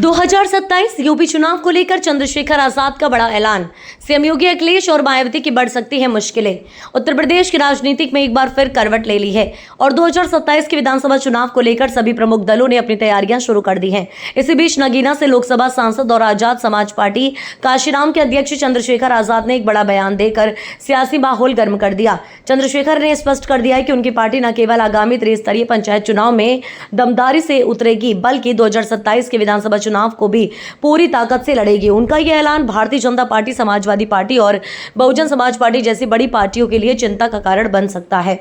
2027 UP चुनाव को लेकर चंद्रशेखर आजाद का बड़ा ऐलान। सीएम योगी अखिलेश और मायावती की बढ़ सकती है मुश्किलें। उत्तर प्रदेश की राजनीति में एक बार फिर करवट ले ली है और 2027 के विधानसभा चुनाव को लेकर सभी प्रमुख दलों ने अपनी तैयारियां शुरू कर दी हैं। इसी बीच नगीना से लोकसभा सांसद और आजाद समाज पार्टी काशीराम के अध्यक्ष चंद्रशेखर आजाद ने एक बड़ा बयान देकर सियासी माहौल गर्म कर दिया। चंद्रशेखर ने स्पष्ट कर दिया है कि उनकी पार्टी न केवल आगामी त्रिस्तरीय पंचायत चुनाव में दमदारी से उतरेगी बल्कि 2027 के विधानसभा चुनाव को भी पूरी ताकत से लड़ेगी। उनका यह ऐलान भारतीय जनता पार्टी, समाजवादी पार्टी और बहुजन समाज पार्टी जैसी बड़ी पार्टियों के लिए चिंता का कारण बन सकता है।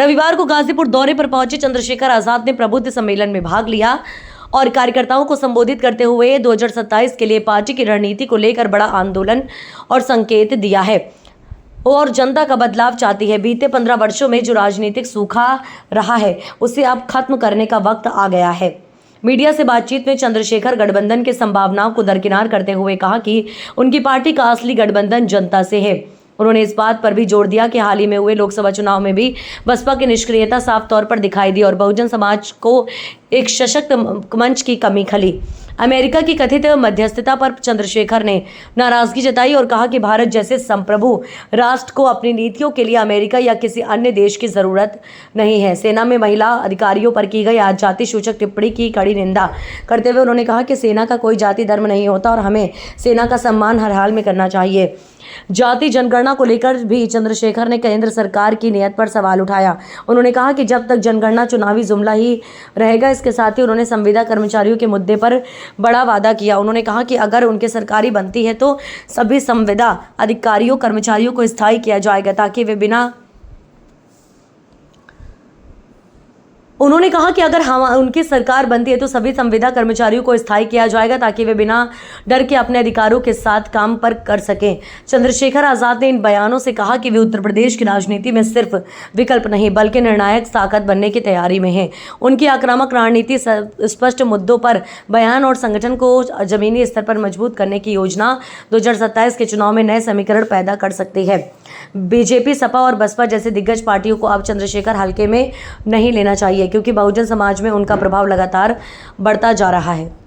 रविवार को गाजीपुर दौरे पर पहुंचे चंद्रशेखर आजाद ने प्रबुद्ध सम्मेलन में भाग लिया और कार्यकर्ताओं को संबोधित करते हुए 2027 के लिए पार्टी की रणनीति को लेकर बड़ा आंदोलन और संकेत दिया है और जनता का बदलाव चाहती है। बीते 15 वर्षों में जो राजनीतिक सूखा रहा है उसे अब खत्म करने का वक्त आ गया है। मीडिया से बातचीत में चंद्रशेखर गठबंधन की संभावनाओं को दरकिनार करते हुए कहा कि उनकी पार्टी का असली गठबंधन जनता से है। उन्होंने इस बात पर भी जोर दिया कि हाल ही में हुए लोकसभा चुनाव में भी बसपा की निष्क्रियता साफ तौर पर दिखाई दी और बहुजन समाज को एक सशक्त मंच की कमी खली। अमेरिका की कथित मध्यस्थता पर चंद्रशेखर ने नाराजगी जताई और कहा कि भारत जैसे संप्रभु राष्ट्र को अपनी नीतियों के लिए अमेरिका या किसी अन्य देश की जरूरत नहीं है। सेना में महिला अधिकारियों पर की गई आज जाति सूचक टिप्पणी की कड़ी निंदा करते हुए उन्होंने कहा कि सेना का कोई जाति धर्म नहीं होता और हमें सेना का सम्मान हर हाल में करना चाहिए। जाति जनगणना को लेकर भी चंद्रशेखर ने केंद्र सरकार की नीयत पर सवाल उठाया। उन्होंने कहा कि जब तक जनगणना चुनावी जुमला ही रहेगा। इसके साथ ही उन्होंने संविदा कर्मचारियों के मुद्दे पर बड़ा वादा किया। उन्होंने कहा कि अगर उनके सरकारी बनती है तो सभी संविदा अधिकारियों कर्मचारियों को स्थायी किया जाएगा ताकि वे बिना उन्होंने कहा कि अगर उनकी सरकार बनती है तो सभी संविदा कर्मचारियों को स्थायी किया जाएगा ताकि वे बिना डर के अपने अधिकारों के साथ काम पर कर सकें। चंद्रशेखर आजाद ने इन बयानों से कहा कि वे उत्तर प्रदेश की राजनीति में सिर्फ विकल्प नहीं बल्कि निर्णायक ताकत बनने की तैयारी में हैं। उनकी आक्रामक रणनीति स्पष्ट मुद्दों पर बयान और संगठन को जमीनी स्तर पर मजबूत करने की योजना 2027 के चुनाव में नए समीकरण पैदा कर सकती है। बीजेपी, सपा और बसपा जैसे दिग्गज पार्टियों को अब चंद्रशेखर हल्के में नहीं लेना चाहिए क्योंकि बहुजन समाज में उनका प्रभाव लगातार बढ़ता जा रहा है।